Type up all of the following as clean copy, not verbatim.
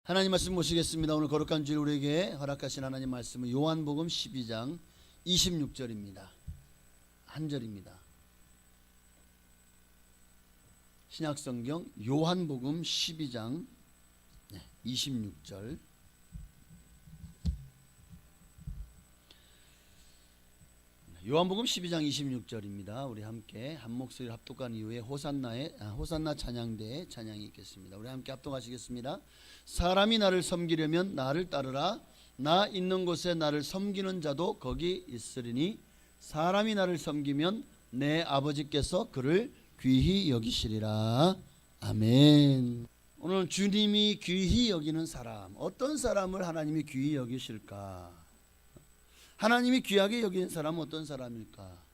하나님 말씀 모시겠습니다. 오늘 거룩한 주일 우리에게 허락하신 하나님 말씀은 요한복음 12장 26절입니다. 한 절입니다. 신약성경 요한복음 12장 26절. 요한복음 12장 26절입니다. 우리 함께 한 목소리를 합독한 이후에 호산나 찬양대의 찬양이 있겠습니다. 우리 함께 합독하시겠습니다. 사람이 나를 섬기려면 나를 따르라. 나 있는 곳에 나를 섬기는 자도 거기 있으리니 사람이 나를 섬기면 내 아버지께서 그를 귀히 여기시리라. 아멘. 오늘 주님이 귀히 여기는 사람, 어떤 사람을 하나님이 귀히 여기실까? 하나님이 귀하게 여기는 사람은 어떤 사람일까?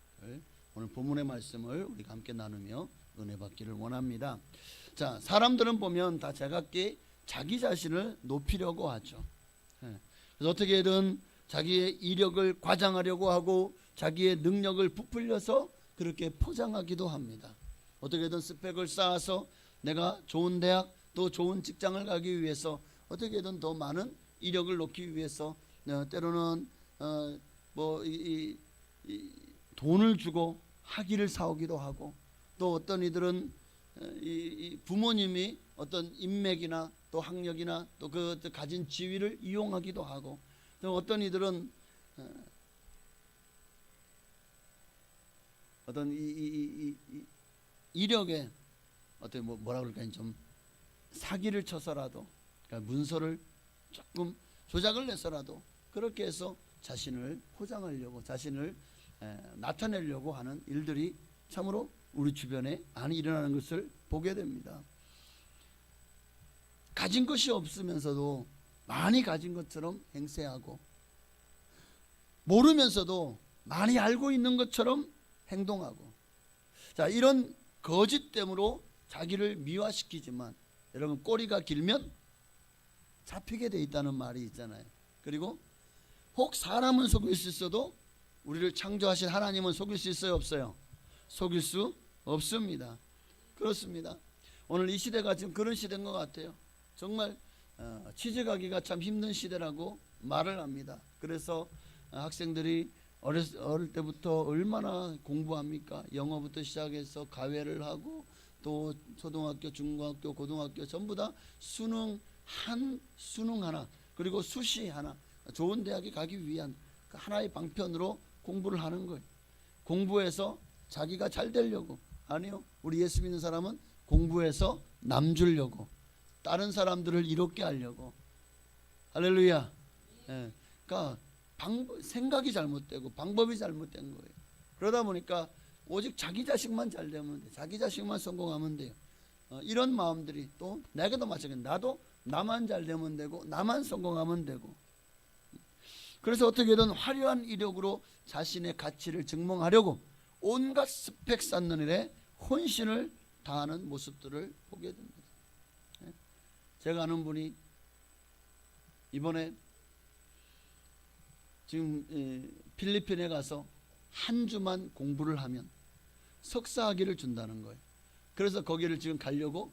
오늘 본문의 말씀을 우리가 함께 나누며 은혜 받기를 원합니다. 자, 사람들은 보면 다 제각기 자기 자신을 높이려고 하죠. 그래서 어떻게든 자기의 이력을 과장하려고 하고 자기의 능력을 부풀려서 그렇게 포장하기도 합니다. 어떻게든 스펙을 쌓아서 내가 좋은 대학 또 좋은 직장을 가기 위해서 어떻게든 더 많은 이력을 놓기 위해서 때로는 돈을 주고 학위를 사오기도 하고, 또 어떤 이들은 이 부모님이 어떤 인맥이나 또 학력이나 또 그 가진 지위를 이용하기도 하고, 또 어떤 이들은 어떤 이력에 어떤 뭐라 그럴까요? 좀 사기를 쳐서라도, 그러니까 문서를 조금 조작을 내서라도 그렇게 해서 자신을 포장하려고, 자신을 나타내려고 하는 일들이 참으로 우리 주변에 많이 일어나는 것을 보게 됩니다. 가진 것이 없으면서도 많이 가진 것처럼 행세하고, 모르면서도 많이 알고 있는 것처럼 행동하고, 자, 이런 거짓됨으로 자기를 미화시키지만, 여러분, 꼬리가 길면 잡히게 돼 있다는 말이 있잖아요. 그리고 혹 사람은 속일 수 있어도 우리를 창조하신 하나님은 속일 수 있어요, 없어요? 속일 수 없습니다. 그렇습니다. 오늘 이 시대가 지금 그런 시대인 것 같아요. 정말 취직하기가 참 힘든 시대라고 말을 합니다. 그래서 학생들이 어릴 때부터 얼마나 공부합니까? 영어부터 시작해서 가외를 하고, 또 초등학교, 중고학교, 고등학교 전부 다 수능 하나, 그리고 수시 하나, 좋은 대학에 가기 위한 하나의 방편으로 공부를 하는 거예요. 공부해서 자기가 잘 되려고. 아니요, 우리 예수 믿는 사람은 공부해서 남 주려고, 다른 사람들을 이롭게 하려고. 할렐루야. 예. 그러니까 생각이 잘못되고 방법이 잘못된 거예요. 그러다 보니까 오직 자기 자식만 잘 되면 돼, 자기 자식만 성공하면 돼요. 이런 마음들이, 또 내게도 마찬가지예요. 나도 나만 잘 되면 되고 나만 성공하면 되고, 그래서 어떻게든 화려한 이력으로 자신의 가치를 증명하려고 온갖 스펙 쌓는 일에 혼신을 다하는 모습들을 보게 됩니다. 제가 아는 분이 이번에 지금 필리핀에 가서 한 주만 공부를 하면 석사 학위를 준다는 거예요. 그래서 거기를 지금 가려고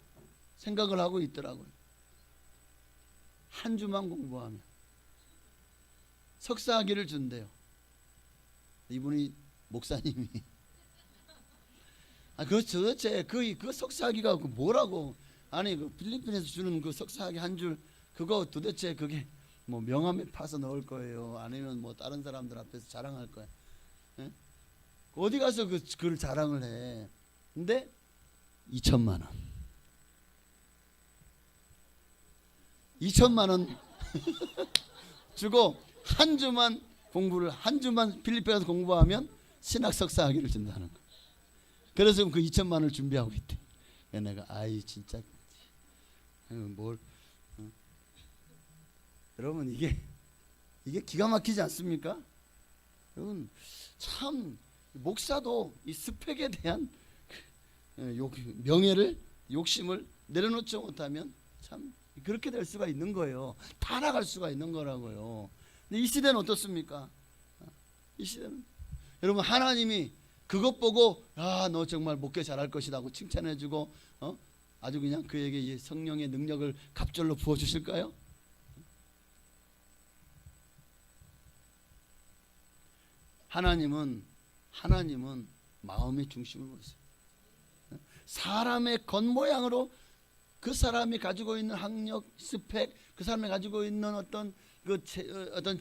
생각을 하고 있더라고요. 한 주만 공부하면 석사 학위를 준대요. 이분이 목사님이 도대체 그 석사 학위가 뭐라고? 아니, 그 필리핀에서 주는 그 석사 학위 한 줄, 그거 도대체 그게 뭐 명함에 파서 넣을 거예요? 아니면 뭐 다른 사람들 앞에서 자랑할 거예요? 예? 어디 가서 그걸 자랑을 해? 근데 2천만 원 2천만 원 주고 한 주만 필리핀에 가서 공부하면 신학 석사 학위를 준다는 거. 그래서 그 2천만 원을 준비하고 있대. 내가 진짜 여러분, 이게 기가 막히지 않습니까? 여러분, 참 목사도 이 스펙에 대한 명예를, 욕심을 내려놓지 못하면 참 그렇게 될 수가 있는 거예요. 타락할 수가 있는 거라고요. 근데 이 시대는 어떻습니까? 이 시대는 여러분, 하나님이 그것 보고 너 정말 목회 잘할 것이다 하고 칭찬해주고 아주 그냥 그에게 성령의 능력을 갑절로 부어주실까요? 하나님은 마음의 중심을 보세요. 사람의 겉모양으로 그 사람이 가지고 있는 학력, 스펙, 그 사람이 가지고 있는 어떤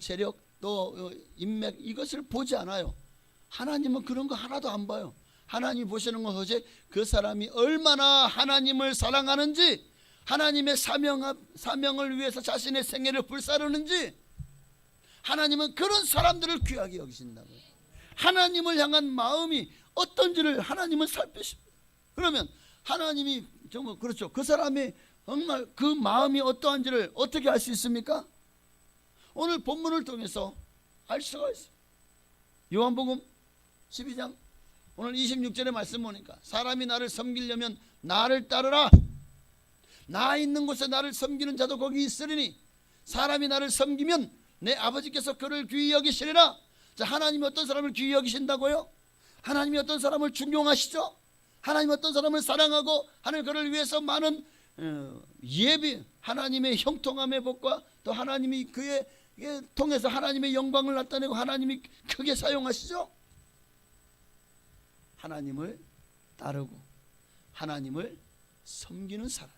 재력, 또 인맥, 이것을 보지 않아요. 하나님은 그런 거 하나도 안 봐요. 하나님이 보시는 건 오직 그 사람이 얼마나 하나님을 사랑하는지, 하나님의 사명을 위해서 자신의 생애를 불사르는지, 하나님은 그런 사람들을 귀하게 여기신다고요. 하나님을 향한 마음이 어떤지를 하나님은 살피십니다. 그러면 하나님이 정말 그렇죠. 그 사람이 정말 그 마음이 어떠한지를 어떻게 알 수 있습니까? 오늘 본문을 통해서 알 수가 있어요. 요한복음 12장 오늘 26절의 말씀 보니까 사람이 나를 섬기려면 나를 따르라. 나 있는 곳에 나를 섬기는 자도 거기 있으리니 사람이 나를 섬기면 내 아버지께서 그를 귀히 여기시리라. 자, 하나님이 어떤 사람을 귀히 여기신다고요? 하나님이 어떤 사람을 존경하시죠? 하나님이 어떤 사람을 사랑하고 하나님 그를 위해서 많은 예비, 하나님의 형통함의 복과 또 하나님이 그의 통해서 하나님의 영광을 나타내고 하나님이 크게 사용하시죠? 하나님을 따르고 하나님을 섬기는 사람.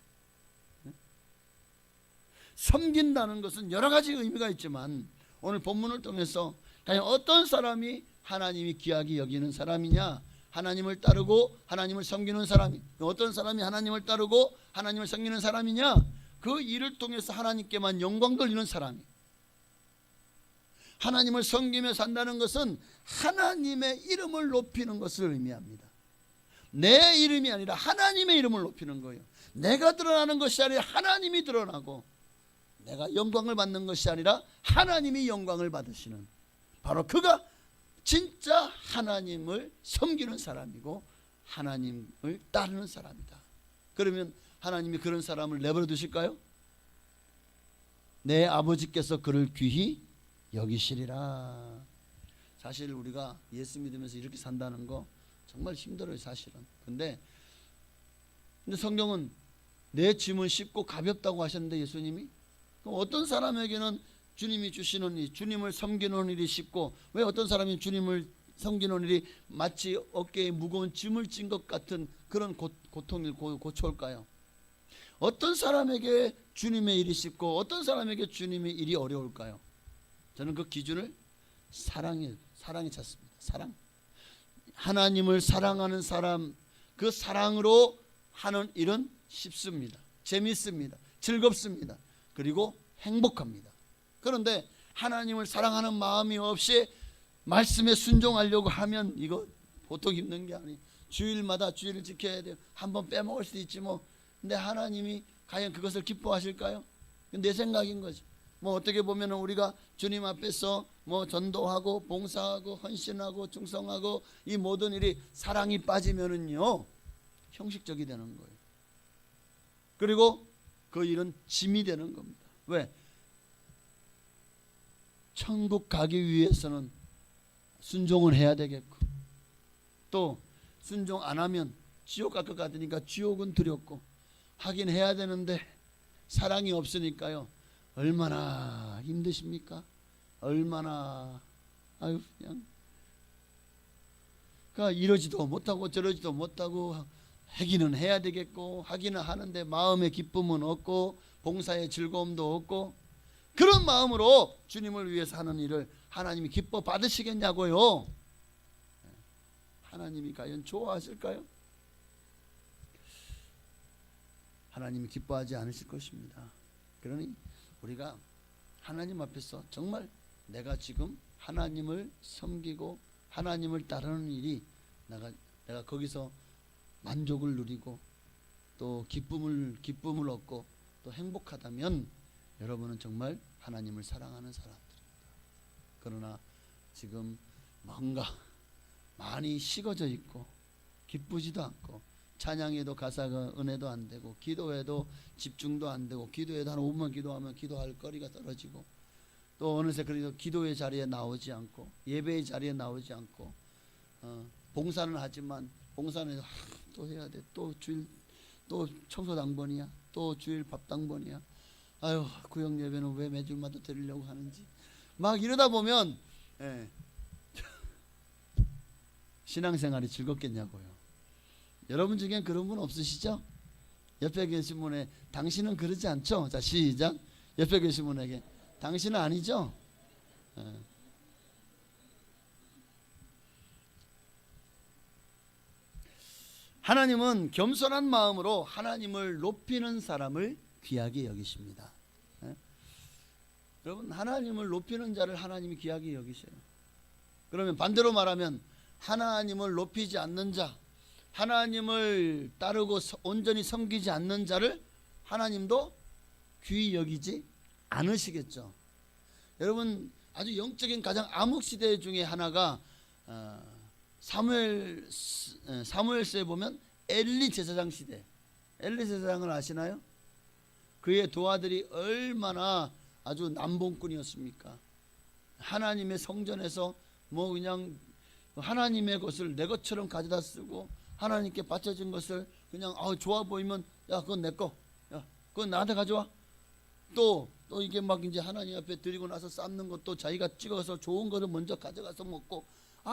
섬긴다는 것은 여러 가지 의미가 있지만 오늘 본문을 통해서 과연 어떤 사람이 하나님이 귀하게 여기는 사람이냐, 하나님을 따르고 하나님을 섬기는 사람이, 어떤 사람이 하나님을 따르고 하나님을 섬기는 사람이냐, 그 일을 통해서 하나님께만 영광 돌리는 사람이. 하나님을 섬기며 산다는 것은 하나님의 이름을 높이는 것을 의미합니다. 내 이름이 아니라 하나님의 이름을 높이는 거예요. 내가 드러나는 것이 아니라 하나님이 드러나고, 내가 영광을 받는 것이 아니라 하나님이 영광을 받으시는, 바로 그가 진짜 하나님을 섬기는 사람이고 하나님을 따르는 사람이다. 그러면 하나님이 그런 사람을 내버려 두실까요? 내 아버지께서 그를 귀히 여기시리라. 사실 우리가 예수 믿으면서 이렇게 산다는 거 정말 힘들어요, 사실은. 근데 성경은 내 짐은 쉽고 가볍다고 하셨는데, 예수님이 그럼 어떤 사람에게는 주님이 주시는 일, 주님을 섬기는 일이 쉽고, 왜 어떤 사람이 주님을 섬기는 일이 마치 어깨에 무거운 짐을 진 것 같은 그런 고통을 고쳐올까요? 어떤 사람에게 주님의 일이 쉽고 어떤 사람에게 주님의 일이 어려울까요? 저는 그 기준을 사랑에 찾습니다. 사랑. 하나님을 사랑하는 사람, 그 사랑으로 하는 일은 쉽습니다. 재밌습니다. 즐겁습니다. 그리고 행복합니다. 그런데 하나님을 사랑하는 마음이 없이 말씀에 순종하려고 하면 이거 보통 힘든 게 아니에요. 주일마다 주일을 지켜야 돼요. 한번 빼먹을 수도 있지 뭐. 근데 하나님이 과연 그것을 기뻐하실까요? 내 생각인 거죠. 뭐 어떻게 보면 우리가 주님 앞에서 뭐 전도하고 봉사하고 헌신하고 충성하고 이 모든 일이 사랑이 빠지면은요 형식적이 되는 거예요. 그리고 그 일은 짐이 되는 겁니다. 왜? 천국 가기 위해서는 순종을 해야 되겠고, 또 순종 안 하면 지옥 갈 것 같으니까 지옥은 두렵고 하긴 해야 되는데 사랑이 없으니까요 얼마나 힘드십니까? 얼마나 그냥 그러니까 이러지도 못하고 저러지도 못하고 하기는 해야 되겠고 하기는 하는데 마음의 기쁨은 없고 봉사의 즐거움도 없고, 그런 마음으로 주님을 위해서 하는 일을 하나님이 기뻐 받으시겠냐고요? 하나님이 과연 좋아하실까요? 하나님이 기뻐하지 않으실 것입니다. 그러니 우리가 하나님 앞에서 정말 내가 지금 하나님을 섬기고 하나님을 따르는 일이 내가 거기서 만족을 누리고 또 기쁨을 얻고 또 행복하다면 여러분은 정말 하나님을 사랑하는 사람들입니다. 그러나 지금 뭔가 많이 식어져 있고 기쁘지도 않고 찬양에도 가사가 은혜도 안 되고 기도에도 집중도 안 되고 기도에도 한 5분만 기도하면 기도할 거리가 떨어지고 또 어느새 그래도 기도의 자리에 나오지 않고 예배의 자리에 나오지 않고 봉사는 하지만 봉사는 또 해야 돼. 또 주일 또 청소 당번이야. 또 주일 밥 당번이야. 아유 구역 예배는 왜 매주마다 드리려고 하는지 막 이러다 보면 신앙생활이 즐겁겠냐고요. 여러분 중엔 그런 분 없으시죠? 옆에 계신 분에 당신은 그러지 않죠? 자, 시작. 옆에 계신 분에게 당신은 아니죠? 하나님은 겸손한 마음으로 하나님을 높이는 사람을 귀하게 여기십니다. 여러분, 하나님을 높이는 자를 하나님이 귀하게 여기셔요. 그러면 반대로 말하면 하나님을 높이지 않는 자, 하나님을 따르고 온전히 섬기지 않는 자를 하나님도 귀히 여기지 않으시겠죠. 여러분, 아주 영적인 가장 암흑 시대 중에 하나가 사무엘서에 보면 엘리 제사장 시대. 엘리 제사장을 아시나요? 그의 두 아들이 얼마나 아주 남봉꾼이었습니까? 하나님의 성전에서 뭐 그냥 하나님의 것을 내 것처럼 가져다 쓰고 하나님께 바쳐진 것을 그냥 좋아 보이면 야 그건 내 거, 야 그건 나한테 가져와. 또 이게 막 이제 하나님 앞에 드리고 나서 삶는 것도 자기가 찍어서 좋은 거를 먼저 가져가서 먹고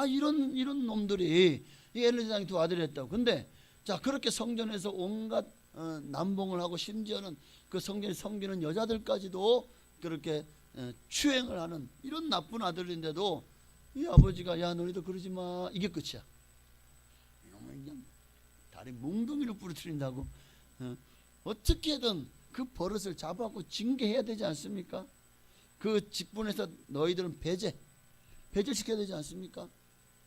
이런 놈들이 이 엘리 제사장이 두 아들이 했다고. 근데 자 그렇게 성전에서 온갖 남봉을 하고 심지어는 그 성전에 섬기는 여자들까지도 그렇게 추행을 하는 이런 나쁜 아들인데도 이 아버지가 야 너희도 그러지 마, 이게 끝이야. 이놈을 그냥 다리 몽둥이로 부러뜨린다고. 어떻게든 그 버릇을 잡아갖고 징계해야 되지 않습니까? 그 직분에서 너희들은 배제시켜야 되지 않습니까?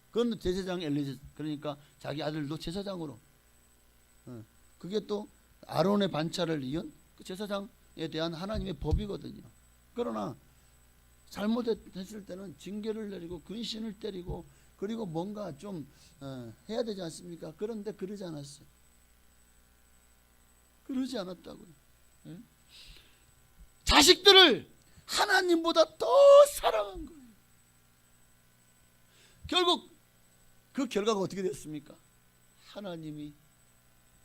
그건 제사장 엘리제, 그러니까 자기 아들도 제사장으로. 그게 또 아론의 반차를 이은 그 제사장에 대한 하나님의 법이거든요. 그러나 잘못했을 때는 징계를 내리고 근신을 때리고 그리고 뭔가 좀 해야 되지 않습니까? 그런데 그러지 않았어요. 그러지 않았다고요. 자식들을 하나님보다 더 사랑한 거예요. 결국 그 결과가 어떻게 됐습니까? 하나님이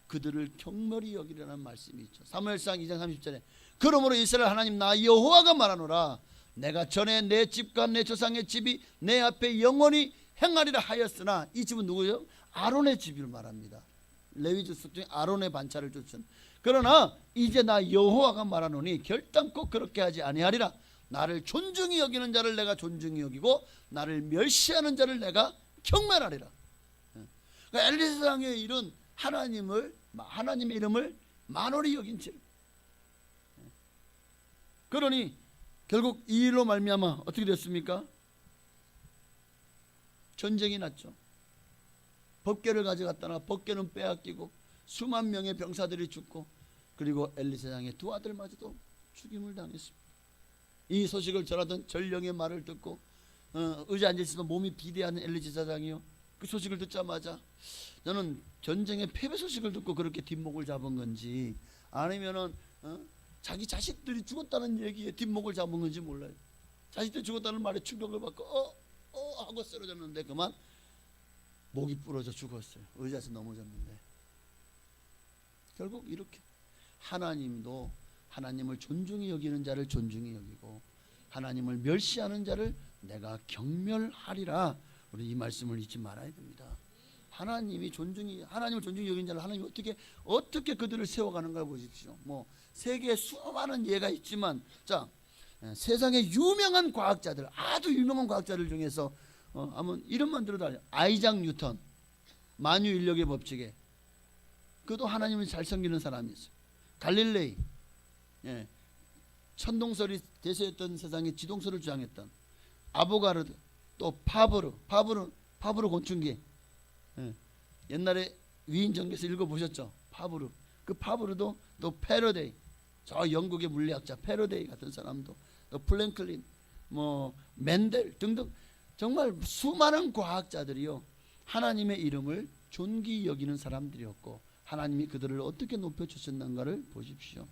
그들을 경멸히 여기려는 말씀이 있죠. 사무엘상 2장 30절에 그러므로 이스라엘 하나님 나 여호와가 말하노라 내가 전에 내 집과 내 조상의 집이 내 앞에 영원히 행하리라 하였으나, 이 집은 누구예요? 아론의 집을 말합니다. 레위지 속 중에 아론의 반차를 쫓은. 그러나 이제 나 여호와가 말하노니 결단코 그렇게 하지 아니하리라. 나를 존중히 여기는 자를 내가 존중히 여기고 나를 멸시하는 자를 내가 경멸하리라. 그러니까 엘리사장의 일은 하나님의 이름을 만홀히 여긴 죄. 그러니 결국 이 일로 말미암아 어떻게 됐습니까? 전쟁이 났죠. 법궤를 가져갔다가 법궤는 빼앗기고 수만 명의 병사들이 죽고 그리고 엘리사장의 두 아들마저도 죽임을 당했습니다. 이 소식을 전하던 전령의 말을 듣고 의자에 앉아있으면 몸이 비대하는 엘리 제사장이요, 그 소식을 듣자마자 저는 전쟁의 패배 소식을 듣고 그렇게 뒷목을 잡은 건지 아니면은 자기 자식들이 죽었다는 얘기에 뒷목을 잡은 건지 몰라요. 자식들이 죽었다는 말에 충격을 받고 하고 쓰러졌는데 그만 목이 부러져 죽었어요. 의자에서 넘어졌는데. 결국 이렇게 하나님도 하나님을 존중히 여기는 자를 존중히 여기고 하나님을 멸시하는 자를 내가 경멸하리라. 우리 이 말씀을 잊지 말아야 됩니다. 하나님을 존중히 여기는 자를 하나님이 어떻게 그들을 세워가는가 보십시오. 뭐 세계에 수많은 예가 있지만 자 세상의 유명한 과학자들, 아주 유명한 과학자들 중에서 한번 이름만 들어도 알아요. 아이작 뉴턴, 만유 인력의 법칙에 그도 하나님을 잘 섬기는 사람이 있어요. 갈릴레이, 천동설이 대세였던 세상에 지동설을 주장했던 아보가르드, 또 파브르 곤충기, 옛날에 위인전기에서 읽어보셨죠? 파브르. 그 파브르도 또 패러데이, 저 영국의 물리학자 패러데이 같은 사람도, 또 플랭클린, 뭐 맨델 등등 정말 수많은 과학자들이요 하나님의 이름을 존귀 여기는 사람들이었고 하나님이 그들을 어떻게 높여주셨는가를 보십시오.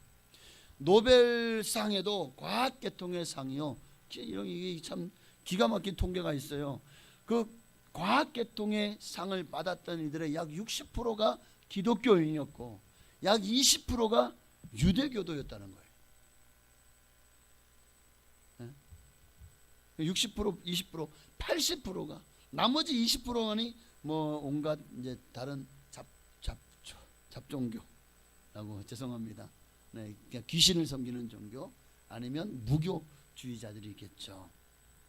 노벨상에도 과학계통의 상이요, 이게 참 기가 막힌 통계가 있어요. 그 과학계통의 상을 받았던 이들의 약 60%가 기독교인이었고 약 20%가 유대교도였다는 거예요. 60%, 20%, 80%가, 나머지 20%가 뭐 온갖 이제 다른 잡종교라고 죄송합니다. 네, 그냥 귀신을 섬기는 종교 아니면 무교주의자들이겠죠.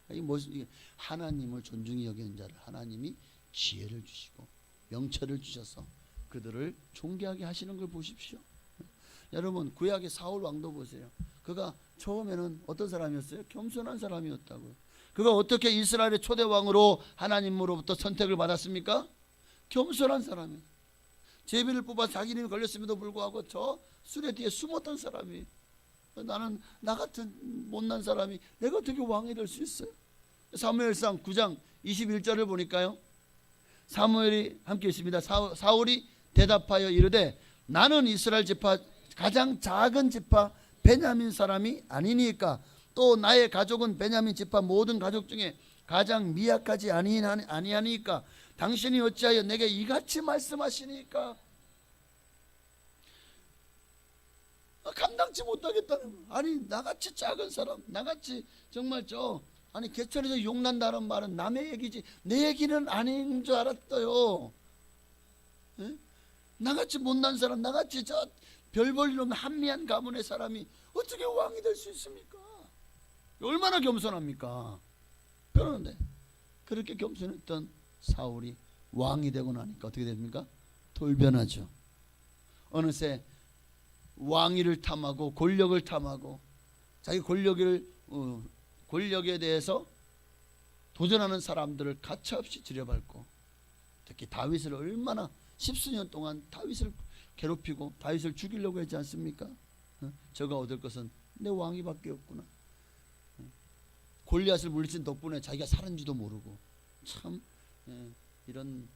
이게 하나님을 존중히 여기는 자를 하나님이 지혜를 주시고 명철을 주셔서 그들을 존귀하게 하시는 걸 보십시오. 여러분 구약의 사울 왕도 보세요. 그가 처음에는 어떤 사람이었어요? 겸손한 사람이었다고요. 그가 어떻게 이스라엘의 초대 왕으로 하나님으로부터 선택을 받았습니까? 겸손한 사람이에요. 제비를 뽑아 자기 이름이 걸렸음에도 불구하고 저 수레 뒤에 숨었던 사람이, 나는 나 같은 못난 사람이 내가 어떻게 왕이 될 수 있어요? 사무엘상 9장 21절을 보니까요, 사무엘이 함께 있습니다. 사울이 대답하여 이르되 나는 이스라엘 지파 가장 작은 지파 베냐민 사람이 아니니까 또 나의 가족은 베냐민 지파 모든 가족 중에 가장 미약하지 아니하니까 당신이 어찌하여 내게 이같이 말씀하시니까? 감당치 못하겠다는 거예요. 아니 나같이 작은 사람, 나같이 정말 아니 개천에서 욕난다는 말은 남의 얘기지 내 얘기는 아닌 줄 알았어요. 에? 나같이 못난 사람, 나같이 별 볼 일 없는 한미한 가문의 사람이 어떻게 왕이 될 수 있습니까? 얼마나 겸손합니까? 그러는데 그렇게 겸손했던 사울이 왕이 되고 나니까 어떻게 됩니까? 돌변하죠. 어느새 왕위를 탐하고 권력을 탐하고 자기 권력에 대해서 도전하는 사람들을 가차없이 들여밟고, 특히 다윗을 얼마나 십수년 동안 다윗을 괴롭히고 다윗을 죽이려고 했지 않습니까? 저가 얻을 것은 내 왕위밖에 없구나. 골리앗을 물리친 덕분에 자기가 살은지도 모르고 참 이런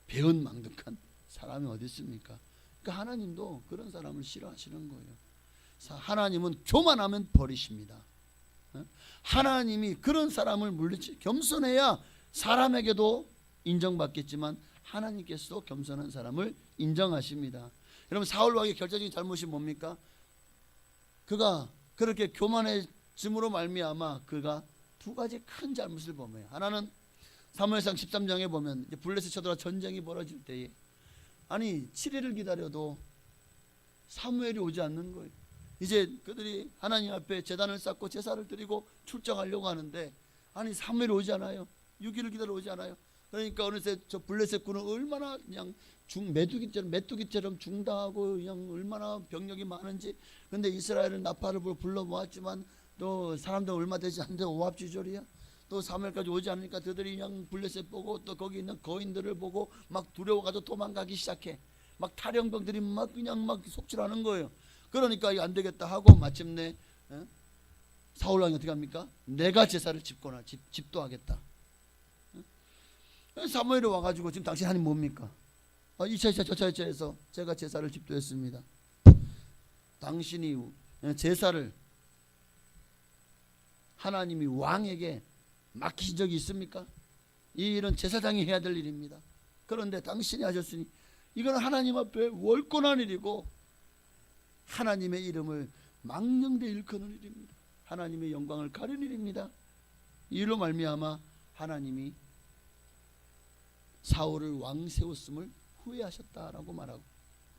배은망덕한 사람이 어디 있습니까? 그러니까 하나님도 그런 사람을 싫어하시는 거예요. 하나님은 교만하면 버리십니다. 하나님이 그런 사람을 물리치, 겸손해야 사람에게도 인정받겠지만 하나님께서도 겸손한 사람을 인정하십니다. 여러분 사울 왕의 결정적인 잘못이 뭡니까? 그가 그렇게 교만해짐으로 말미암아 그가 두 가지 큰 잘못을 범해요. 하나는 사무엘상 13장에 보면 이제 블레셋 쳐들어 전쟁이 벌어질 때에 아니 7일을 기다려도 사무엘이 오지 않는 거예요. 이제 그들이 하나님 앞에 제단을 쌓고 제사를 드리고 출정하려고 하는데 아니 사무엘이 오지 않아요. 6일을 기다려 오지 않아요. 그러니까 어느새 저 블레셋 군은 얼마나 그냥 메뚜기처럼 중당하고 그냥 얼마나 병력이 많은지. 근데 이스라엘은 나팔을 불러 모았지만 또 사람들 얼마 되지 않는데 오합지졸이야. 또 사무엘까지 오지 않으니까 그들이 그냥 블레셋 보고 또 거기 있는 거인들을 보고 막 두려워가지고 도망가기 시작해. 막 탈영병들이 막 그냥 막 속출하는 거예요. 그러니까 이거 안 되겠다 하고 마침내 사울 왕이 어떻게 합니까? 내가 제사를 집도 하겠다. 사무엘이 와가지고 지금 당신 하나님 뭡니까? 이차 저차 해서 제가 제사를 집도했습니다. 당신이 제사를 하나님이 왕에게 맡기신 적이 있습니까? 이 일은 제사장이 해야 될 일입니다. 그런데 당신이 하셨으니 이건 하나님 앞에 월권한 일이고 하나님의 이름을 망령되이 일컫는 일입니다. 하나님의 영광을 가리는 일입니다. 이로 말미암아 하나님이 사울을 왕 세웠음을 후회하셨다라고 말하고,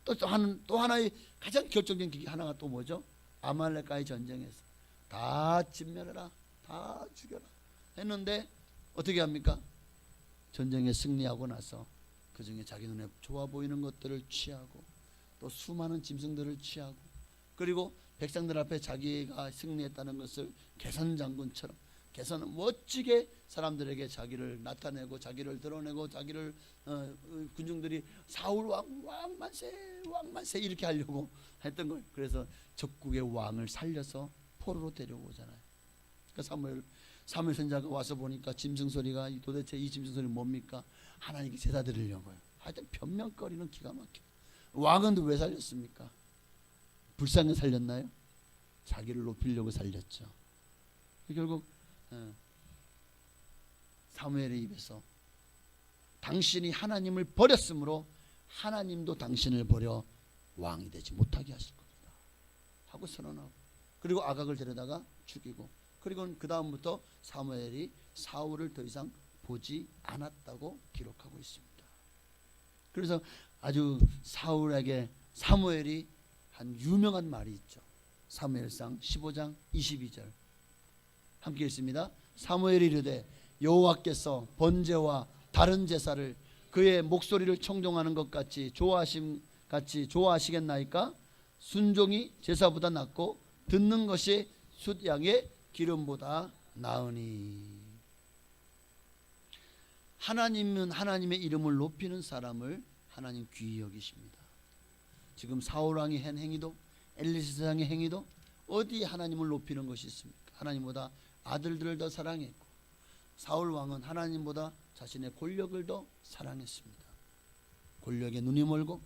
또 하나의 가장 결정적인 계기 하나가 또 뭐죠? 아말렉과의 전쟁에서 다 진멸해라, 다 죽여라 했는데 어떻게 합니까? 전쟁에 승리하고 나서 그 중에 자기 눈에 좋아 보이는 것들을 취하고 또 수많은 짐승들을 취하고 그리고 백성들 앞에 자기가 승리했다는 것을 개선장군처럼 멋지게 사람들에게 자기를 나타내고 자기를 드러내고 자기를 군중들이 사울 왕 만세 이렇게 하려고 했던 거예요. 그래서 적국의 왕을 살려서 포로로 데려오잖아요. 그러니까 사무엘 선지자가 와서 보니까 짐승 소리가 도대체 이 짐승 소리는 뭡니까? 하나님께 제사 드리려고요. 하여튼 변명거리는 기가 막혀. 왕은 왜 살렸습니까? 불쌍히 살렸나요? 자기를 높이려고 살렸죠. 결국 사무엘의 입에서 당신이 하나님을 버렸으므로 하나님도 당신을 버려 왕이 되지 못하게 하실 겁니다 하고 선언하고, 그리고 아각을 데려다가 죽이고, 그리고 그 다음부터 사무엘이 사울을 더 이상 보지 않았다고 기록하고 있습니다. 그래서 아주 사울에게 사무엘이 한 유명한 말이 있죠. 사무엘상 15장 22절 함께 읽습니다. 사무엘이 이르되 여호와께서 번제와 다른 제사를 그의 목소리를 청종하는 것 같이 좋아하시겠나이까? 순종이 제사보다 낫고 듣는 것이 숫양의 기름보다 나으니. 하나님은 하나님의 이름을 높이는 사람을 하나님 귀히 여기십니다. 지금 사울왕이 한 행위도 엘리사장의 행위도 어디 하나님을 높이는 것이 있습니까? 하나님보다 아들들을 더 사랑했고 사울왕은 하나님보다 자신의 권력을 더 사랑했습니다. 권력에 눈이 멀고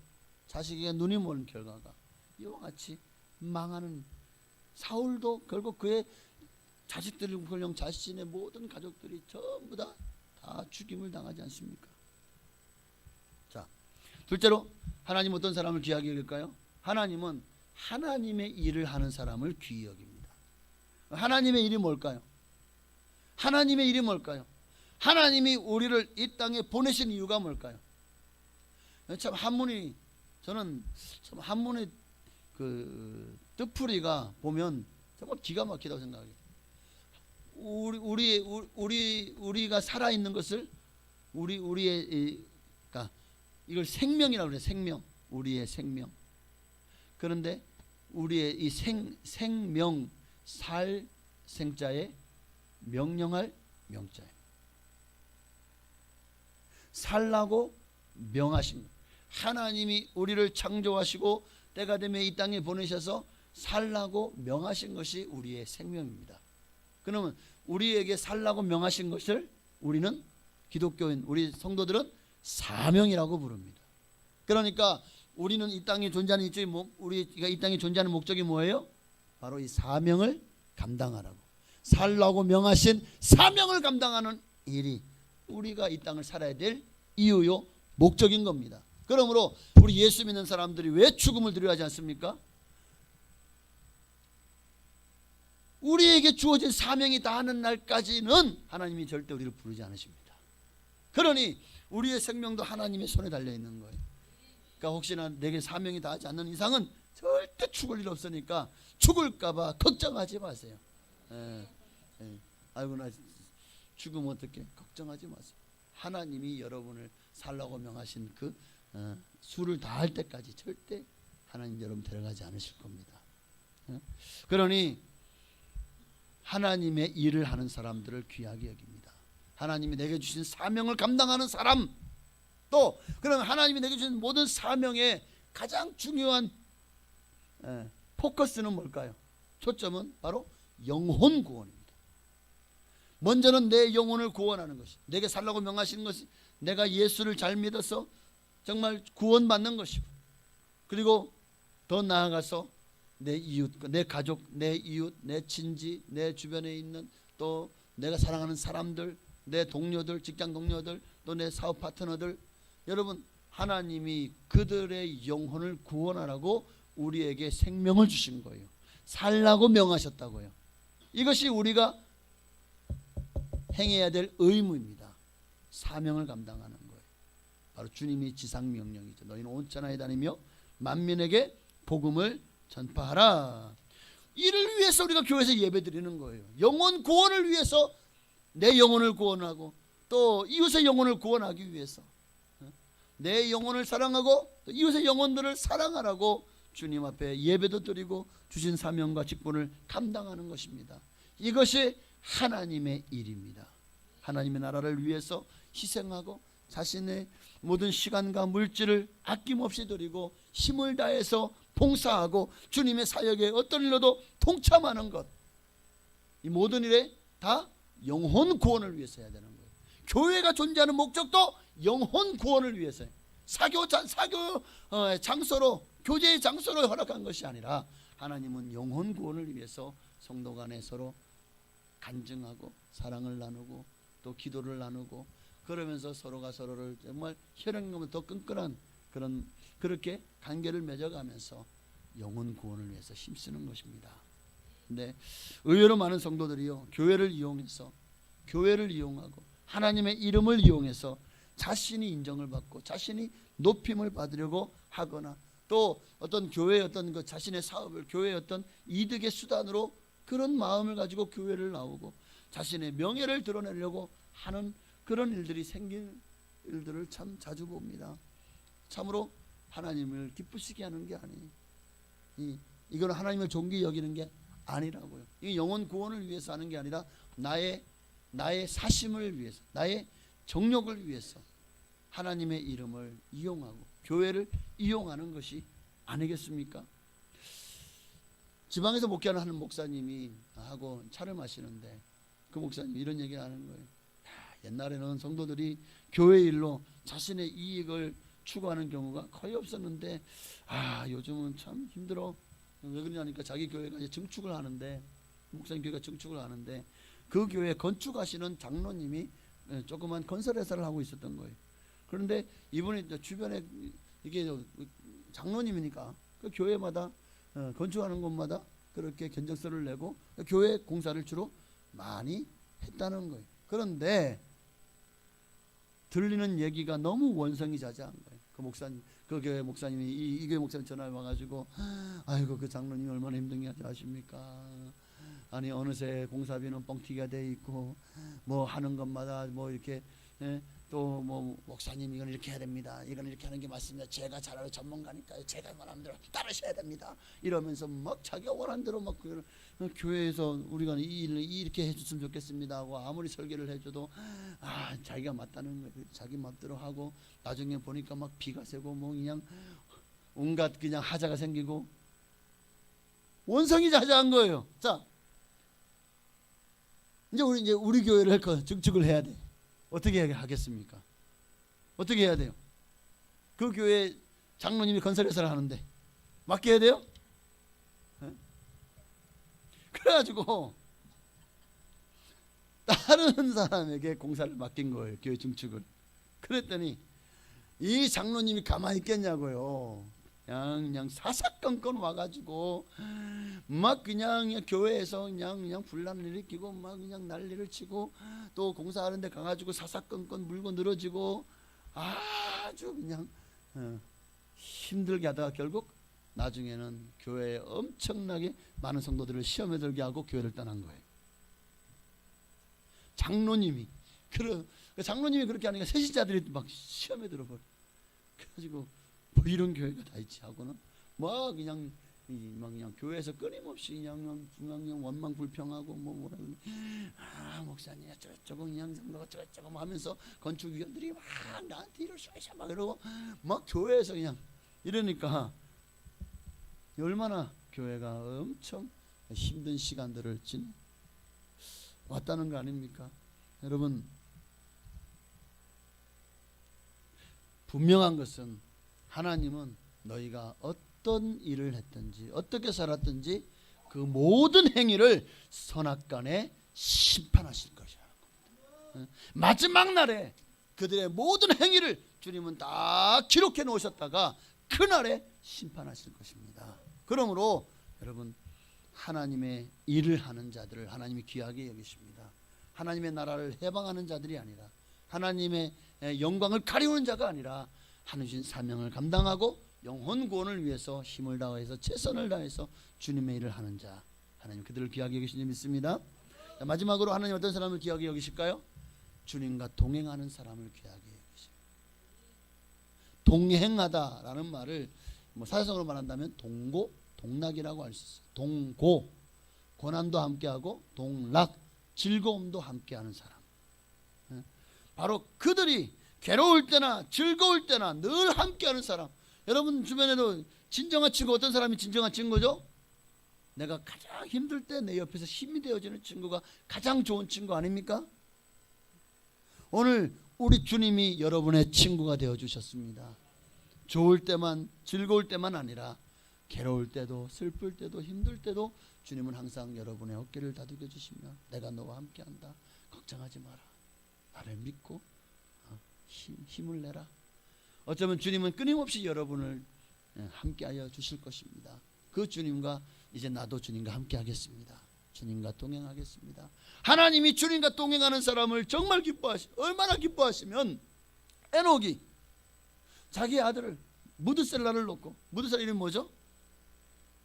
자식에게 눈이 먼 결과가 이와 같이 망하는, 사울도 결국 그의 자식들을커녕 자신의 모든 가족들이 전부 다 죽임을 당하지 않습니까? 자, 둘째로 하나님 어떤 사람을 귀하게 여길까요? 하나님은 하나님의 일을 하는 사람을 귀히 여깁니다. 하나님의 일이 뭘까요? 하나님의 일이 뭘까요? 하나님이 우리를 이 땅에 보내신 이유가 뭘까요? 참 한문이, 저는 참 한문의 그 뜻풀이가 보면 정말 기가 막히다고 생각해요. 우리가 살아 있는 것을 우리의 그러니까 이걸 생명이라고 그래요. 생명, 우리의 생명. 그런데 우리의 이 생명, 살 생자에 명령할 명자예요. 살라고 명하신 것. 하나님이 우리를 창조하시고 때가 되면 이 땅에 보내셔서 살라고 명하신 것이 우리의 생명입니다. 그러면 우리에게 살라고 명하신 것을 우리는 기독교인, 우리 성도들은 사명이라고 부릅니다. 그러니까 우리는 이 땅에 존재하는 우리가 이 땅에 존재하는 목적이 뭐예요? 바로 이 사명을 감당하라고, 살라고 명하신 사명을 감당하는 일이 우리가 이 땅을 살아야 될 이유요, 목적인 겁니다. 그러므로 우리 예수 믿는 사람들이 왜 죽음을 두려워하지 않습니까? 우리에게 주어진 사명이 다하는 날까지는 하나님이 절대 우리를 부르지 않으십니다. 그러니 우리의 생명도 하나님의 손에 달려 있는 거예요. 그러니까 혹시나 내게 사명이 다하지 않는 이상은 절대 죽을 일 없으니까 죽을까 봐 걱정하지 마세요. 아이고 나 죽으면 어떡해, 걱정하지 마세요. 하나님이 여러분을 살라고 명하신 그 수를 다할 때까지 절대 하나님 여러분 데려가지 않으실 겁니다. 그러니 하나님의 일을 하는 사람들을 귀하게 여깁니다. 하나님이 내게 주신 사명을 감당하는 사람, 또 그럼 하나님이 내게 주신 모든 사명의 가장 중요한 포커스는 뭘까요? 초점은 바로 영혼 구원입니다. 먼저는 내 영혼을 구원하는 것이, 내게 살라고 명하시는 것이 내가 예수를 잘 믿어서 정말 구원받는 것이고, 그리고 더 나아가서 내 이웃, 내 가족, 내 이웃, 내 친지, 내 주변에 있는 또 내가 사랑하는 사람들, 내 동료들, 직장 동료들, 또 내 사업 파트너들, 여러분 하나님이 그들의 영혼을 구원하라고 우리에게 생명을 주신 거예요. 살라고 명하셨다고요. 이것이 우리가 행해야 될 의무입니다. 사명을 감당하는 거예요. 바로 주님이 지상명령이죠. 너희는 온 천하에 다니며 만민에게 복음을 전파하라. 이를 위해서 우리가 교회에서 예배드리는 거예요. 영혼 구원을 위해서, 내 영혼을 구원하고 또 이웃의 영혼을 구원하기 위해서, 내 영혼을 사랑하고 또 이웃의 영혼들을 사랑하라고 주님 앞에 예배도 드리고 주신 사명과 직분을 감당하는 것입니다. 이것이 하나님의 일입니다. 하나님의 나라를 위해서 희생하고 자신의 모든 시간과 물질을 아낌없이 드리고 힘을 다해서 봉사하고 주님의 사역에 어떤 일로도 동참하는 것, 이 모든 일에 다 영혼 구원을 위해서 해야 되는 거예요. 교회가 존재하는 목적도 영혼 구원을 위해서예요. 사교 장소로, 교제의 장소로 허락한 것이 아니라 하나님은 영혼 구원을 위해서 성도 간에 서로 간증하고 사랑을 나누고 또 기도를 나누고, 그러면서 서로가 서로를 정말 혈연감을 더 끈끈한 그렇게 관계를 맺어가면서 영혼 구원을 위해서 힘쓰는 것입니다. 근데 의외로 많은 성도들이요, 교회를 이용하고 하나님의 이름을 이용해서 자신이 인정을 받고 자신이 높임을 받으려고 하거나 또 어떤 교회의 어떤 그 자신의 사업을 교회의 어떤 이득의 수단으로 그런 마음을 가지고 교회를 나오고 자신의 명예를 드러내려고 하는 그런 일들이 생길 일들을 참 자주 봅니다. 참으로 하나님을 기쁘시게 하는 게 아니에요. 이건 하나님을 존귀히 여기는 게 아니라고요. 이 영혼 구원을 위해서 하는 게 아니라 나의 사심을 위해서, 나의 정욕을 위해서 하나님의 이름을 이용하고 교회를 이용하는 것이 아니겠습니까? 지방에서 목회하는 한 목사님이 하고 차를 마시는데 그 목사님이 이런 얘기를 하는 거예요. 옛날에는 성도들이 교회 일로 자신의 이익을 추구하는 경우가 거의 없었는데 요즘은 참 힘들어. 왜 그러냐니까 자기 교회가 이제 증축을 하는데 목사님 교회가 증축을 하는데 그 교회 건축하시는 장로님이 조그만 건설 회사를 하고 있었던 거예요. 그런데 이분이 주변에 이게 장로님이니까 그 교회마다 건축하는 곳마다 그렇게 견적서를 내고 교회 공사를 주로 많이 했다는 거예요. 그런데 들리는 얘기가 너무 원성이 자자한 거예요. 그 목사님, 그 교회 목사님이 이 교회 목사님 전화를 와가지고 아이고 그 장로님이 얼마나 힘든지 아십니까? 아니 어느새 공사비는 뻥튀기가 돼 있고 뭐 하는 것마다 뭐 이렇게 또 뭐 목사님 이건 이렇게 해야 됩니다. 이건 이렇게 하는 게 맞습니다. 제가 잘 알아요. 전문가니까요. 제가 원하는 대로 따르셔야 됩니다. 이러면서 막 자기가 원하는 대로 막 교회에서 우리가 이렇게 해줬으면 좋겠습니다 하고 아무리 설계를 해줘도 자기가 맞다는 거예요. 자기 맘대로 하고 나중에 보니까 막 비가 새고 뭐 그냥 온갖 그냥 하자가 생기고 원성이 자자한 거예요. 자, 이제 우리 교회를 증축을 해야 돼. 어떻게 하겠습니까? 어떻게 해야 돼요? 그 교회 장로님이 건설회사를 하는데 맡겨야 돼요? 그래가지고 다른 사람에게 공사를 맡긴 거예요. 교회 증축을. 그랬더니 이 장로님이 가만히 있겠냐고요. 그냥 사사건건 와가지고 막 그냥 교회에서 그냥 분란을 일으키고 막 그냥 난리를 치고 또 공사하는데 가가지고 사사건건 물고 늘어지고 아주 그냥 힘들게 하다가 결국 나중에는 교회에 엄청나게 많은 성도들을 시험에 들게 하고 교회를 떠난 거예요. 장로님이 그렇게 하니까 세신자들이 막 시험에 들어버려. 그래가지고 뭐 이런 교회가 다 있지 하고는 뭐 그냥 교회에서 끊임없이 그냥 원망 불평하고 뭐라 그러니 목사님 저쩌고 그냥 성도가 저쩌고 하면서 건축위원들이 막 나한테 이럴 수가 있어 막 이러고 막 교회에서 그냥 이러니까 얼마나 교회가 엄청 힘든 시간들을 왔다는 거 아닙니까? 여러분, 분명한 것은 하나님은 너희가 어떤 일을 했든지 어떻게 살았든지 그 모든 행위를 선악간에 심판하실 것이라는 겁니다. 마지막 날에 그들의 모든 행위를 주님은 다 기록해 놓으셨다가 그날에 심판하실 것입니다. 그러므로 여러분, 하나님의 일을 하는 자들을 하나님이 귀하게 여기십니다. 하나님의 나라를 해방하는 자들이 아니라 하나님의 영광을 가리우는 자가 아니라 하나님 사명을 감당하고 영혼 구원을 위해서 힘을 다해서 최선을 다해서 주님의 일을 하는 자, 하나님 그들을 귀하게 여기시는 줄 믿습니다. 자, 마지막으로 하나님 어떤 사람을 귀하게 여기실까요? 주님과 동행하는 사람을 귀하게 여기십니다. 동행하다라는 말을 사회성으로 말한다면 동고 동락이라고 할 수 있어요. 동고, 고난도 함께하고 동락, 즐거움도 함께하는 사람. 바로 그들이 괴로울 때나 즐거울 때나 늘 함께하는 사람. 여러분 주변에도 진정한 친구, 어떤 사람이 진정한 친구죠? 내가 가장 힘들 때 내 옆에서 힘이 되어주는 친구가 가장 좋은 친구 아닙니까? 오늘 우리 주님이 여러분의 친구가 되어주셨습니다. 좋을 때만 즐거울 때만 아니라 괴로울 때도 슬플 때도 힘들 때도 주님은 항상 여러분의 어깨를 다독여 주시며 내가 너와 함께한다. 걱정하지 마라. 나를 믿고 힘을 내라. 어쩌면 주님은 끊임없이 여러분을 함께하여 주실 것입니다. 그 주님과 이제 나도 주님과 함께하겠습니다. 주님과 동행하겠습니다. 하나님이 주님과 동행하는 사람을 정말 얼마나 기뻐하시면 에녹이 자기 아들을 무드셀라를 놓고, 무드셀라 이름이 뭐죠?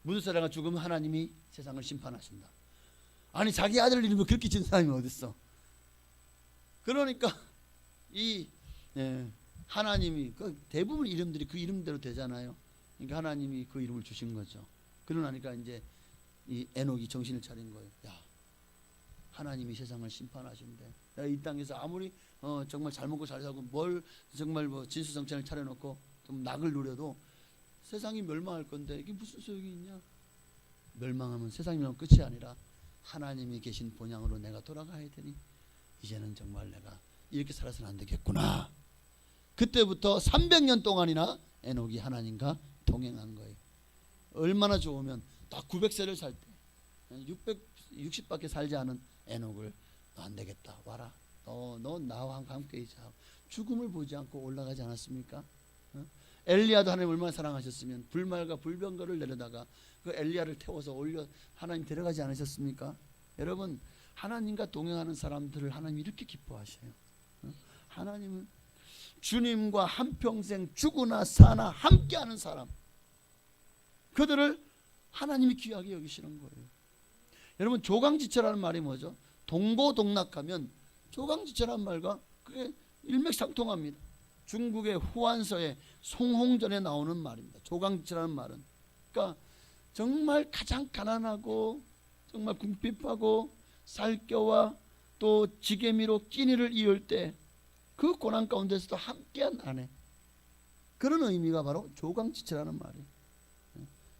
무드셀라가 죽으면 하나님이 세상을 심판하신다. 아니 자기 아들 이름을 그렇게 지은 사람이 어딨어? 그러니까 이 하나님이 대부분 이름들이 그 이름대로 되잖아요. 그러니까 하나님이 그 이름을 주신 거죠. 그러나니까 이제 이 에녹이 정신을 차린 거예요. 야, 하나님이 세상을 심판하신대. 내가 이 땅에서 아무리 정말 잘 먹고 잘 살고 뭘 정말 뭐 진수성찬을 차려놓고 좀 낙을 누려도 세상이 멸망할 건데 이게 무슨 소용이 있냐? 멸망하면 세상이 멸망 끝이 아니라 하나님이 계신 본향으로 내가 돌아가야 되니 이제는 정말 내가 이렇게 살아서는 안 되겠구나. 그때부터 300년 동안이나 에녹이 하나님과 동행한 거예요. 얼마나 좋으면 딱 900세를 살 때 660밖에 살지 않은 에녹을 너 안 되겠다 와라. 너 나와 함께 있자. 죽음을 보지 않고 올라가지 않았습니까? 엘리야도 하나님 얼마나 사랑하셨으면 불말과 불병거를 내려다가 그 엘리야를 태워서 올려 하나님 데려가지 않으셨습니까? 여러분 하나님과 동행하는 사람들을 하나님 이렇게 기뻐하셔요. 하나님은 주님과 한평생 죽으나 사나 함께하는 사람, 그들을 하나님이 귀하게 여기시는 거예요. 여러분 조강지처라는 말이 뭐죠? 동고동락하면 조강지처라는 말과 그게 일맥상통합니다. 중국의 후한서에 송홍전에 나오는 말입니다. 조강지처라는 말은 그러니까 정말 가장 가난하고 정말 궁핍하고 살겨와 또 지게미로 끼니를 이을 때 그 고난 가운데서도 함께한 아내, 그런 의미가 바로 조강지처라는 말이에요.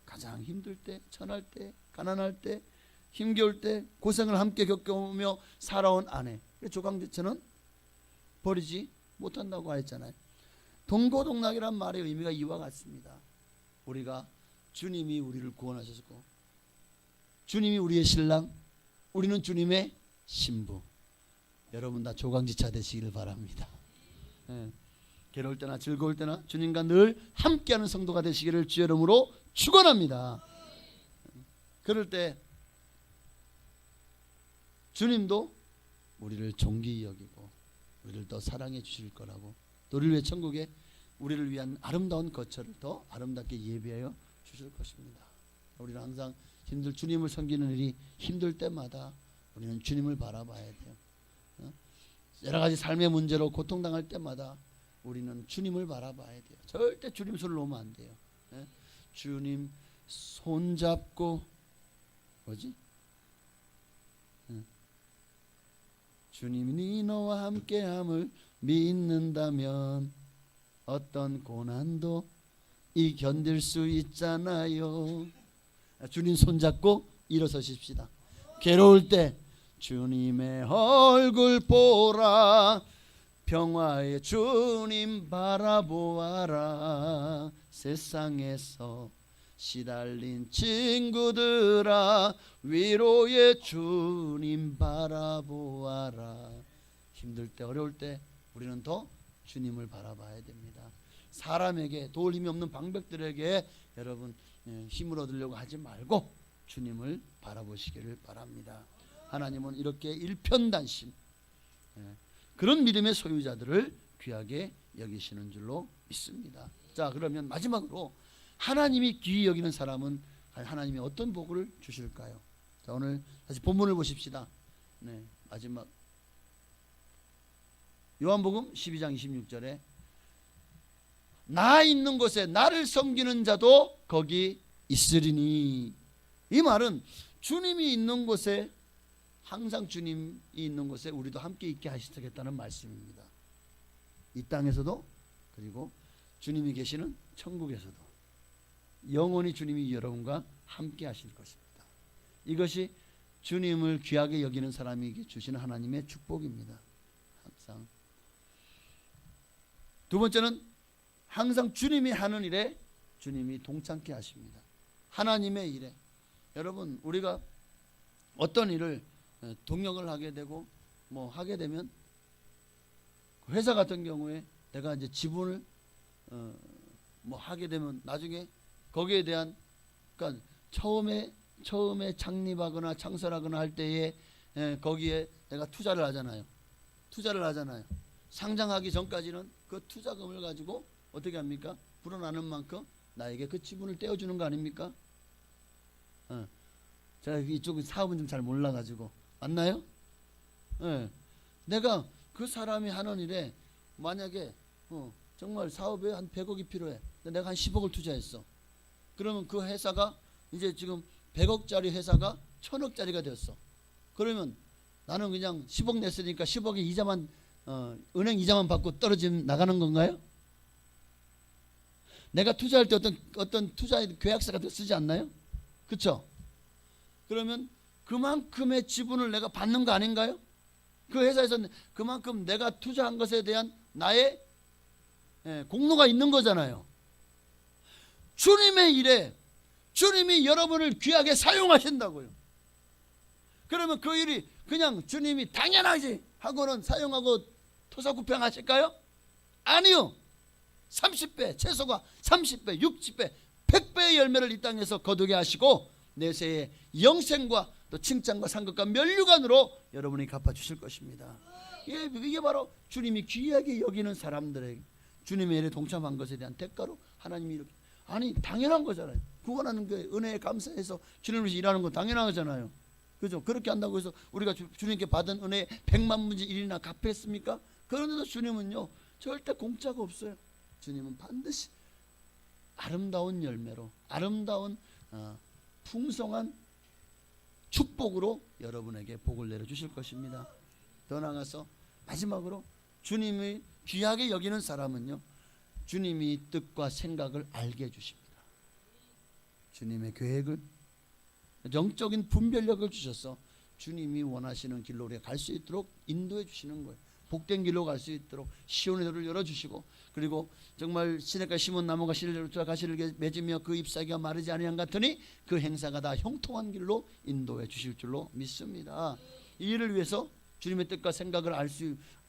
가장 힘들 때, 천할 때, 가난할 때, 힘겨울 때 고생을 함께 겪어오며 살아온 아내. 조강지처는 버리지 못한다고 했잖아요. 동고동락이란 말의 의미가 이와 같습니다. 우리가 주님이 우리를 구원하셨고 주님이 우리의 신랑, 우리는 주님의 신부. 여러분 다 조강지차 되시기를 바랍니다. 괴로울 때나 즐거울 때나 주님과 늘 함께하는 성도가 되시기를 주의 이름으로 축원합니다. 그럴 때 주님도 우리를 존귀히 여기고 우리를 더 사랑해 주실 거라고, 또 우리를 위해 천국에 우리를 위한 아름다운 거처를 더 아름답게 예비하여 주실 것입니다. 우리는 항상 주님을 섬기는 일이 힘들 때마다 우리는 주님을 바라봐야 돼요. 여러 가지 삶의 문제로 고통당할 때마다 우리는 주님을 바라봐야 돼요. 절대 주님 손을 놓으면 안 돼요. 주님 손잡고 뭐지? 주님이 너와 함께함을 믿는다면 어떤 고난도 이 견딜 수 있잖아요. 주님 손잡고 일어서십시다. 괴로울 때 주님의 얼굴 보라, 평화의 주님 바라보아라. 세상에서 시달린 친구들아 위로의 주님 바라보아라. 힘들 때 어려울 때 우리는 더 주님을 바라봐야 됩니다. 사람에게 도울 힘이 없는 방백들에게 여러분 힘을 얻으려고 하지 말고 주님을 바라보시기를 바랍니다. 하나님은 이렇게 일편단심 그런 믿음의 소유자들을 귀하게 여기시는 줄로 믿습니다. 자, 그러면 마지막으로 하나님이 귀히 여기는 사람은 하나님이 어떤 복을 주실까요? 자, 오늘 다시 본문을 보십시다. 마지막 요한복음 12장 26절에 나 있는 곳에 나를 섬기는 자도 거기 있으리니. 이 말은 주님이 있는 곳에, 항상 주님이 있는 곳에 우리도 함께 있게 하시겠다는 말씀입니다. 이 땅에서도, 그리고 주님이 계시는 천국에서도 영원히 주님이 여러분과 함께 하실 것입니다. 이것이 주님을 귀하게 여기는 사람에게 주시는 하나님의 축복입니다. 항상. 두 번째는 항상 주님이 하는 일에 주님이 동참케 하십니다. 하나님의 일에. 여러분 우리가 어떤 일을 동역을 하게 되고 뭐 하게 되면 회사 같은 경우에 내가 이제 지분을 뭐 하게 되면 나중에 거기에 대한, 그러니까 처음에 창립하거나 창설하거나 할 때에 거기에 내가 투자를 하잖아요. 상장하기 전까지는 그 그 투자금을 가지고 어떻게 합니까? 불어나는 만큼 나에게 그 지분을 떼어주는 거 아닙니까? 제가 이쪽 사업은 좀 잘 몰라가지고 맞나요? 내가 그 사람이 하는 일에 만약에 정말 사업에 한 100억이 필요해. 내가 한 10억을 투자했어. 그러면 그 회사가 이제 지금 100억짜리 회사가 1000억짜리가 되었어. 그러면 나는 그냥 10억 냈으니까 10억의 이자만 은행 이자만 받고 떨어지면 나가는 건가요? 내가 투자할 때 어떤 투자 계약서가 쓰지 않나요? 그렇죠? 그러면 그만큼의 지분을 내가 받는 거 아닌가요? 그 회사에서는 그만큼 내가 투자한 것에 대한 나의 공로가 있는 거잖아요. 주님의 일에 주님이 여러분을 귀하게 사용하신다고요. 그러면 그 일이 그냥 주님이 당연하지 하고는 사용하고 토사구팽하실까요? 아니요. 30배, 최소가 30배, 60배, 100배의 열매를 이 땅에서 거두게 하시고 내세의 영생과 또 칭찬과 상급과 면류관으로 여러분이 갚아주실 것입니다. 이게 바로 주님이 귀하게 여기는 사람들에게 주님의 일에 동참한 것에 대한 대가로 하나님이 이렇게 당연한 거잖아요. 구원하는 그 은혜에 감사해서 주님을 위해서 일하는 건 당연한 거잖아요. 그죠? 그렇게 한다고 해서 우리가 주님께 받은 은혜 100만 분의 1이나 갚겠습니까? 그런데도 주님은요 절대 공짜가 없어요. 주님은 반드시 아름다운 열매로 아름다운 풍성한 축복으로 여러분에게 복을 내려주실 것입니다. 더 나아가서 마지막으로 주님이 귀하게 여기는 사람은요 주님이 뜻과 생각을 알게 해주십니다. 주님의 계획을 영적인 분별력을 주셔서 주님이 원하시는 길로 우리가 갈 수 있도록 인도해 주시는 거예요. 복된 길로 갈 수 있도록 시온의 도를 열어주시고 그리고 정말 시냇가 심은 나무가 씨를 가시를 맺으며 그 잎사귀가 마르지 아니한 같으니 그 행사가 다 형통한 길로 인도해 주실 줄로 믿습니다. 이 일을 위해서 주님의 뜻과 생각을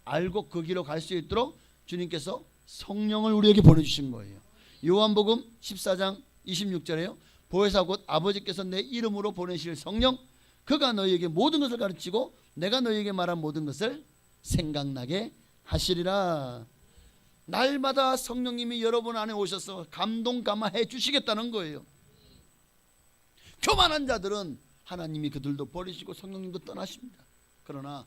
알고 그 길로 갈 수 있도록 주님께서 성령을 우리에게 보내주신 거예요. 요한복음 14장 26절에요. 보혜사 곧 아버지께서 내 이름으로 보내실 성령 그가 너희에게 모든 것을 가르치고 내가 너희에게 말한 모든 것을 생각나게 하시리라. 날마다 성령님이 여러분 안에 오셔서 감동 감화해 주시겠다는 거예요. 교만한 자들은 하나님이 그들도 버리시고 성령님도 떠나십니다. 그러나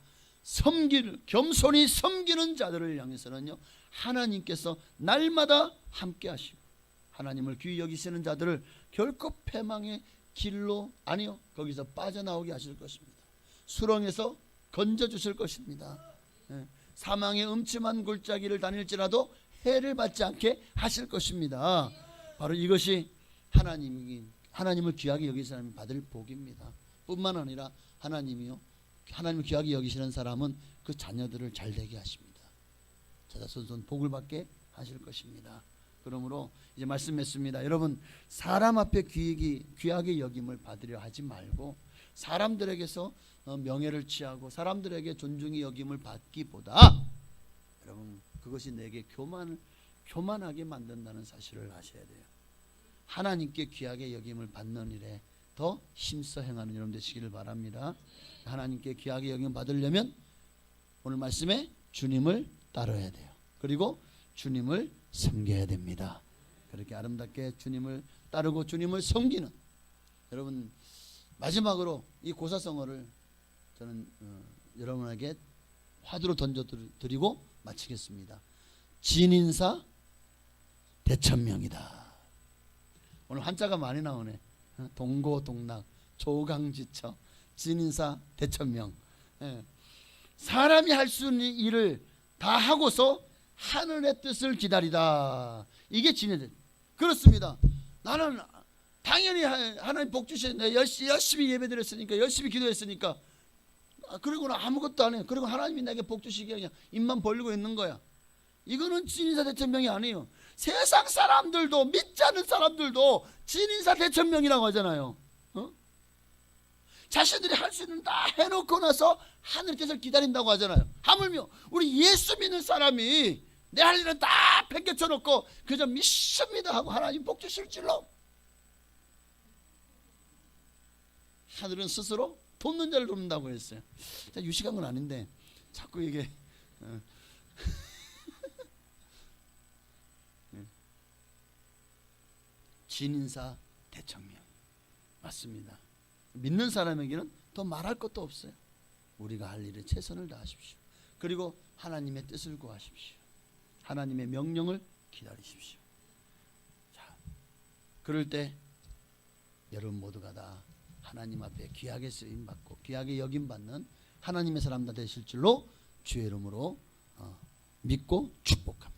겸손히 섬기는 자들을 향해서는요 하나님께서 날마다 함께 하시고 하나님을 귀히 여기시는 자들을 결코 패망의 길로 아니요 거기서 빠져나오게 하실 것입니다. 수렁에서 건져주실 것입니다. 사망의 음침한 골짜기를 다닐지라도 해를 받지 않게 하실 것입니다. 바로 이것이 하나님을 귀하게 여기는 사람이 받을 복입니다. 뿐만 아니라 하나님을 귀하게 여기시는 사람은 그 자녀들을 잘되게 하십니다. 자자손손 복을 받게 하실 것입니다. 그러므로 이제 말씀했습니다. 여러분 사람 앞에 귀하게 여김을 받으려 하지 말고 사람들에게서 명예를 취하고 사람들에게 존중이 여김을 받기보다 여러분 그것이 내게 교만하게 만든다는 사실을 아셔야 돼요. 하나님께 귀하게 여김을 받는 일에 더 힘써 행하는 여러분 되시기를 바랍니다. 하나님께 귀하게 여김을 받으려면 오늘 말씀에 주님을 따라야 돼요. 그리고 주님을 섬겨야 됩니다. 그렇게 아름답게 주님을 따르고 주님을 섬기는 여러분 마지막으로 이 고사성어를 저는 여러분에게 화두로 던져드리고 마치겠습니다. 진인사 대천명이다. 오늘 한자가 많이 나오네. 동고동락 조강지처 진인사 대천명. 사람이 할 수 있는 일을 다 하고서 하늘의 뜻을 기다리다. 이게 진인사. 그렇습니다. 나는 당연히 하나님 복 주시는데 열심히 예배드렸으니까 열심히 기도했으니까 그리고는 아무것도 안 해요. 그리고 하나님이 내게 복 주시기에 그냥 입만 벌리고 있는 거야. 이거는 진인사 대천명이 아니에요. 세상 사람들도 믿지 않는 사람들도 진인사 대천명이라고 하잖아요. 자신들이 할 수 있는 다 해놓고 나서 하늘의 뜻을 기다린다고 하잖아요. 하물며 우리 예수 믿는 사람이 내 할 일은 다 팽개쳐놓고 그저 믿습니다 하고 하나님 복 주실 줄로 하늘은 스스로 돕는 자를 돕는다고 했어요. 유식한 건 아닌데 자꾸 이게 신인사 대청명. 맞습니다. 믿는 사람에게는 더 말할 것도 없어요. 우리가 할 일에 최선을 다하십시오. 그리고 하나님의 뜻을 구하십시오. 하나님의 명령을 기다리십시오. 자, 그럴 때 여러분 모두가 다 하나님 앞에 귀하게 쓰임 받고 귀하게 여김 받는 하나님의 사람 다 되실 줄로 주의 이름으로 믿고 축복합니다.